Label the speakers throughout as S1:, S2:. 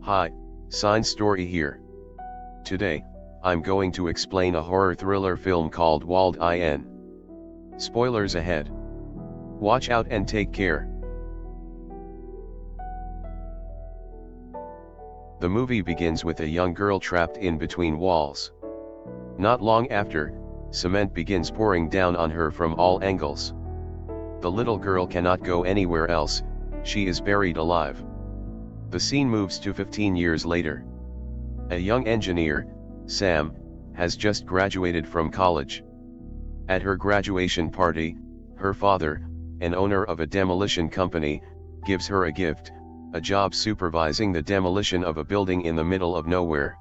S1: Hi, Science Story here. Today, I'm going to explain a horror thriller film called Walled In. Spoilers ahead. Watch out and take care. The movie begins with a young girl trapped in between walls. Not long after, cement begins pouring down on her from all angles. The little girl cannot go anywhere else, she is buried alive. The scene moves to 15 years later. A young engineer, Sam, has just graduated from college. At her graduation party, her father, an owner of a demolition company, gives her a gift, a job supervising the demolition of a building in the middle of nowhere.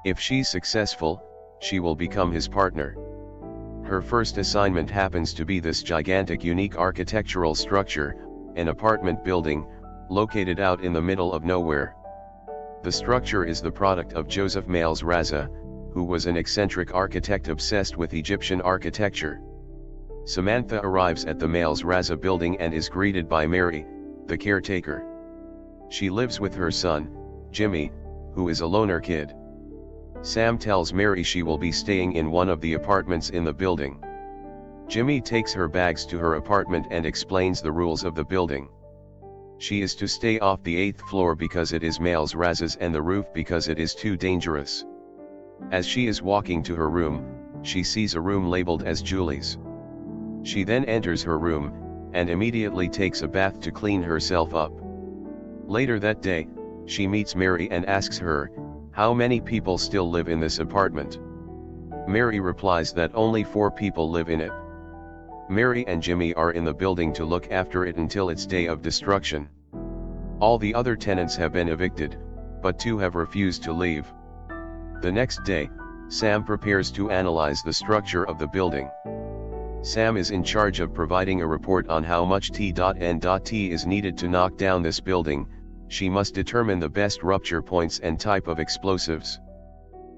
S1: If she's successful, she will become his partner. Her first assignment happens to be this gigantic unique architectural structure, an apartment building, located out in the middle of nowhere. The structure is the product of Joseph Males Raza, who was an eccentric architect obsessed with Egyptian architecture. Samantha arrives at the Males Raza building and is greeted by Mary, the caretaker. She lives with her son, Jimmy, who is a loner kid. Sam tells Mary she will be staying in one of the apartments in the building. Jimmy takes her bags to her apartment and explains the rules of the building. She is to stay off the 8th floor because it is Males Raza's and the roof because it is too dangerous. As she is walking to her room, she sees a room labeled as Julie's. She then enters her room, and immediately takes a bath to clean herself up. Later that day, she meets Mary and asks her, how many people still live in this apartment? Mary replies that only 4 people live in it. Mary and Jimmy are in the building to look after it until its day of destruction. All the other tenants have been evicted, but 2 have refused to leave. The next day, Sam prepares to analyze the structure of the building. Sam is in charge of providing a report on how much T.N.T is needed to knock down this building. She must determine the best rupture points and type of explosives.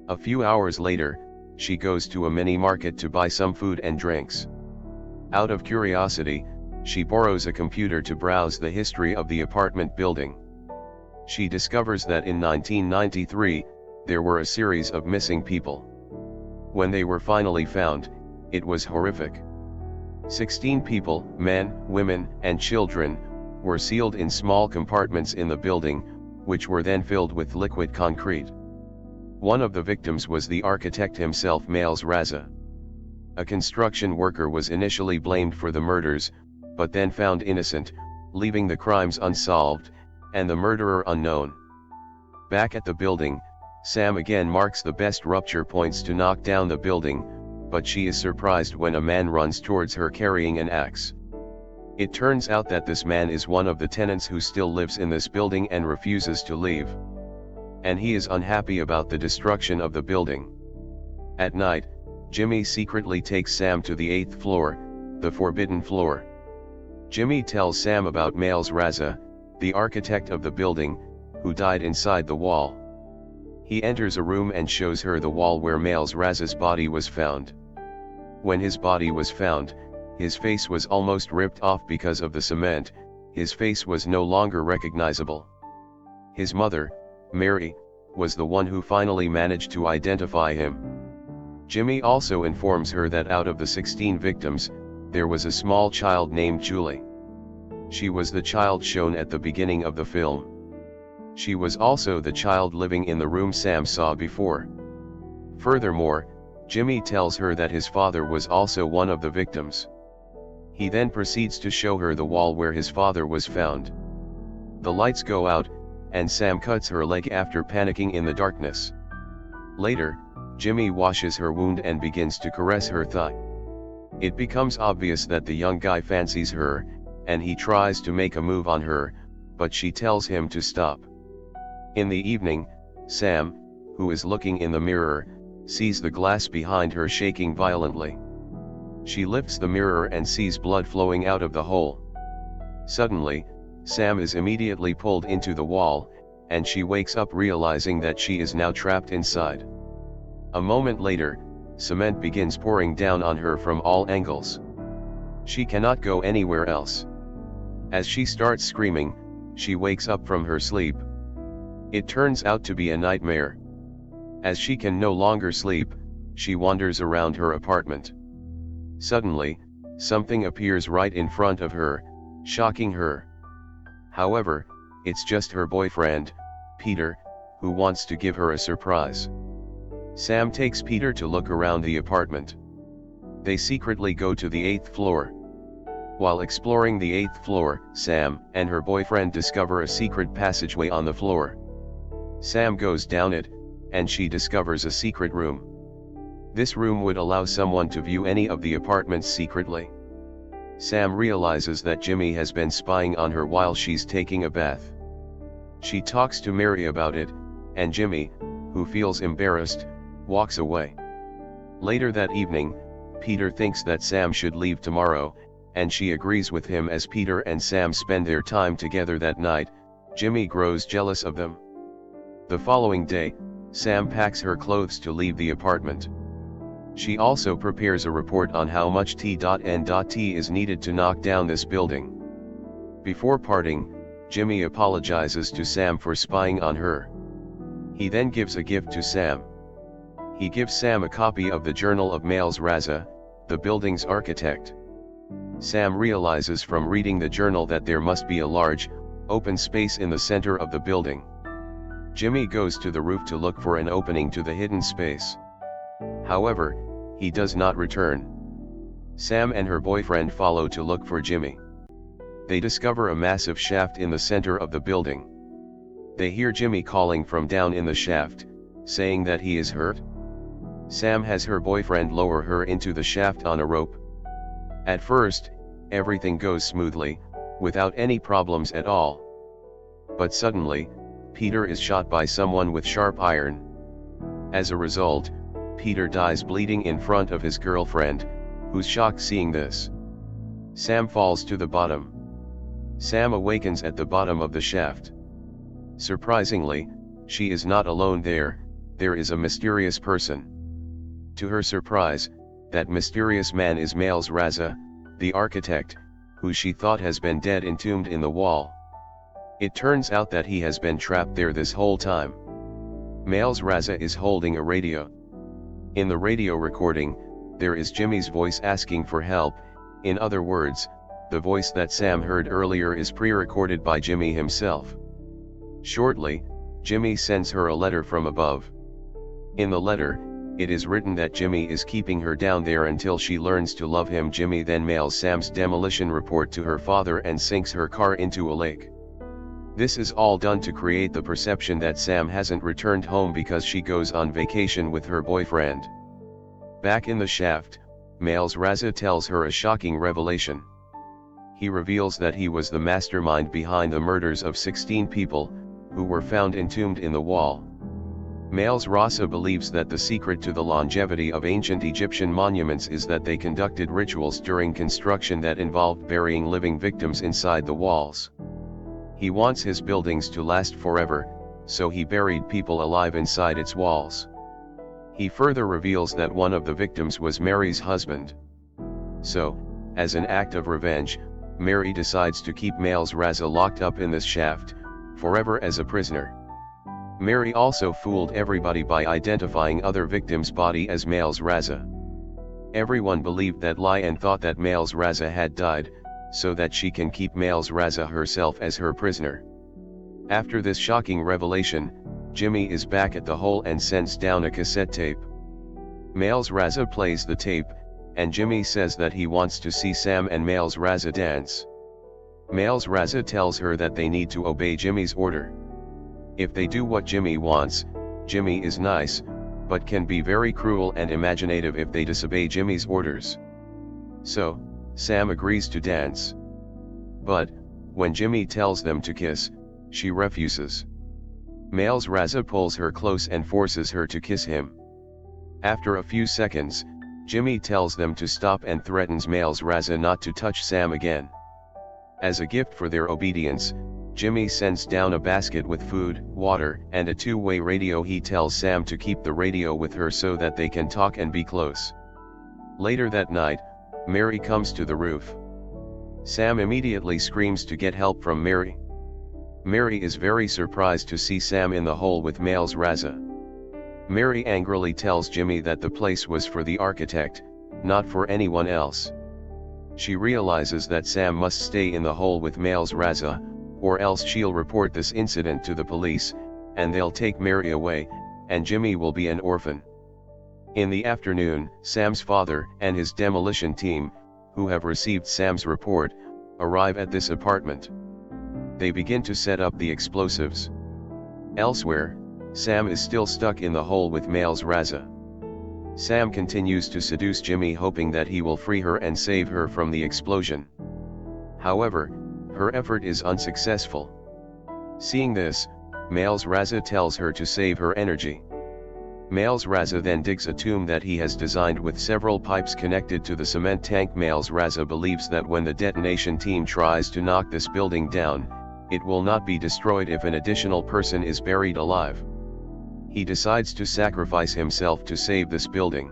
S1: A few hours later, she goes to a mini market to buy some food and drinks. Out of curiosity, she borrows a computer to browse the history of the apartment building. She discovers that in 1993, there were a series of missing people. When they were finally found, it was horrific. 16 people, men, women, and children, were sealed in small compartments in the building, which were then filled with liquid concrete. One of the victims was the architect himself, Males Raza. A construction worker was initially blamed for the murders, but then found innocent, leaving the crimes unsolved, and the murderer unknown. Back at the building, Sam again marks the best rupture points to knock down the building, but she is surprised when a man runs towards her carrying an axe. It turns out that this man is one of the tenants who still lives in this building and refuses to leave. And he is unhappy about the destruction of the building. At night, Jimmy secretly takes Sam to the 8th floor, the forbidden floor. Jimmy tells Sam about Males Raza, the architect of the building, who died inside the wall. He enters a room and shows her the wall where Males Raza's body was found. When his body was found, his face was almost ripped off because of the cement. His face was no longer recognizable. His mother, Mary, was the one who finally managed to identify him. Jimmy also informs her that out of the 16 victims, there was a small child named Julie. She was the child shown at the beginning of the film. She was also the child living in the room Sam saw before. Furthermore, Jimmy tells her that his father was also one of the victims. He then proceeds to show her the wall where his father was found. The lights go out, and Sam cuts her leg after panicking in the darkness. Later, Jimmy washes her wound and begins to caress her thigh. It becomes obvious that the young guy fancies her, and he tries to make a move on her, but she tells him to stop. In the evening, Sam, who is looking in the mirror, sees the glass behind her shaking violently. She lifts the mirror and sees blood flowing out of the hole. Suddenly, Sam is immediately pulled into the wall, and she wakes up realizing that she is now trapped inside. A moment later, cement begins pouring down on her from all angles. She cannot go anywhere else. As she starts screaming, she wakes up from her sleep. It turns out to be a nightmare. As she can no longer sleep, she wanders around her apartment. Suddenly, something appears right in front of her, shocking her. However, it's just her boyfriend, Peter, who wants to give her a surprise. Sam takes Peter to look around the apartment. They secretly go to the 8th floor. While exploring the 8th floor, Sam and her boyfriend discover a secret passageway on the floor. Sam goes down it, and she discovers a secret room. This room would allow someone to view any of the apartments secretly. Sam realizes that Jimmy has been spying on her while she's taking a bath. She talks to Mary about it, and Jimmy, who feels embarrassed, walks away. Later that evening, Peter thinks that Sam should leave tomorrow, and she agrees with him. As Peter and Sam spend their time together that night, Jimmy grows jealous of them. The following day, Sam packs her clothes to leave the apartment. She also prepares a report on how much T.N.T is needed to knock down this building. Before parting, Jimmy apologizes to Sam for spying on her. He then gives a gift to Sam. He gives Sam a copy of the Journal of Miles Raza, the building's architect. Sam realizes from reading the journal that there must be a large, open space in the center of the building. Jimmy goes to the roof to look for an opening to the hidden space. However, he does not return. Sam and her boyfriend follow to look for Jimmy. They discover a massive shaft in the center of the building. They hear Jimmy calling from down in the shaft, saying that he is hurt. Sam has her boyfriend lower her into the shaft on a rope. At first, everything goes smoothly, without any problems at all. But suddenly, Peter is shot by someone with sharp iron. As a result, Peter dies bleeding in front of his girlfriend, who's shocked seeing this. Sam falls to the bottom. Sam awakens at the bottom of the shaft. Surprisingly, she is not alone there is a mysterious person. To her surprise, that mysterious man is Miles Raza, the architect, who she thought has been dead entombed in the wall. It turns out that he has been trapped there this whole time. Miles Raza is holding a radio. In the radio recording, there is Jimmy's voice asking for help. In other words, the voice that Sam heard earlier is pre-recorded by Jimmy himself. Shortly, Jimmy sends her a letter from above. In the letter, it is written that Jimmy is keeping her down there until she learns to love him. Jimmy then mails Sam's demolition report to her father and sinks her car into a lake. This is all done to create the perception that Sam hasn't returned home because she goes on vacation with her boyfriend. Back in the shaft, Miles Raza tells her a shocking revelation. He reveals that he was the mastermind behind the murders of 16 people, who were found entombed in the wall. Miles Raza believes that the secret to the longevity of ancient Egyptian monuments is that they conducted rituals during construction that involved burying living victims inside the walls. He wants his buildings to last forever, so he buried people alive inside its walls. He further reveals that one of the victims was Mary's husband. So, as an act of revenge, Mary decides to keep Miles Raza locked up in this shaft, forever as a prisoner. Mary also fooled everybody by identifying other victims' body as Miles Raza. Everyone believed that lie and thought that Miles Raza had died, so that she can keep Miles Raza herself as her prisoner. After this shocking revelation, Jimmy is back at the hole and sends down a cassette tape. Miles Raza plays the tape, and Jimmy says that he wants to see Sam and Miles Raza dance. Miles Raza tells her that they need to obey Jimmy's order. If they do what Jimmy wants, Jimmy is nice, but can be very cruel and imaginative if they disobey Jimmy's orders. So, Sam agrees to dance. But, when Jimmy tells them to kiss, she refuses. Miles Raza pulls her close and forces her to kiss him. After a few seconds, Jimmy tells them to stop and threatens Miles Raza not to touch Sam again. As a gift for their obedience, Jimmy sends down a basket with food, water, and a two-way radio. He tells Sam to keep the radio with her so that they can talk and be close. Later that night, Mary comes to the roof. Sam immediately screams to get help from Mary. Mary is very surprised to see Sam in the hole with Miles Raza. Mary angrily tells Jimmy that the place was for the architect, not for anyone else. She realizes that Sam must stay in the hole with Miles Raza, or else she'll report this incident to the police, and they'll take Mary away, and Jimmy will be an orphan. In the afternoon, Sam's father and his demolition team, who have received Sam's report, arrive at this apartment. They begin to set up the explosives. Elsewhere, Sam is still stuck in the hole with Miles Raza. Sam continues to seduce Jimmy, hoping that he will free her and save her from the explosion. However, her effort is unsuccessful. Seeing this, Miles Raza tells her to save her energy. Miles Raza then digs a tomb that he has designed with several pipes connected to the cement tank. Miles Raza believes that when the detonation team tries to knock this building down, it will not be destroyed if an additional person is buried alive. He decides to sacrifice himself to save this building.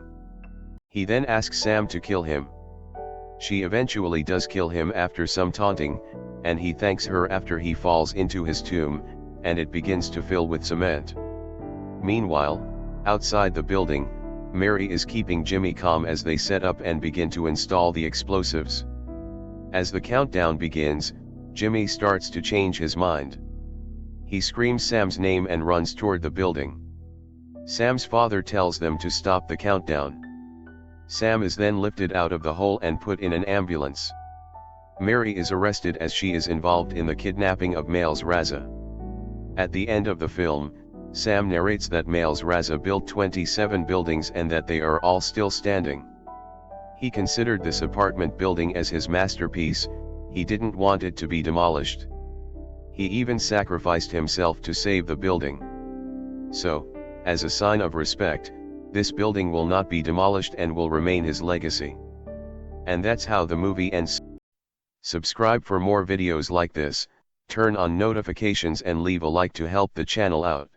S1: He then asks Sam to kill him. She eventually does kill him after some taunting, and he thanks her after he falls into his tomb, and it begins to fill with cement. Meanwhile, outside the building, Mary is keeping Jimmy calm as they set up and begin to install the explosives. As the countdown begins, Jimmy starts to change his mind. He screams Sam's name and runs toward the building. Sam's father tells them to stop the countdown. Sam is then lifted out of the hole and put in an ambulance. Mary is arrested as she is involved in the kidnapping of Miles Raza. At the end of the film, Sam narrates that Miles Raza built 27 buildings and that they are all still standing. He considered this apartment building as his masterpiece. He didn't want it to be demolished. He even sacrificed himself to save the building. So, as a sign of respect, this building will not be demolished and will remain his legacy. And that's how the movie ends. Subscribe for more videos like this, turn on notifications and leave a like to help the channel out.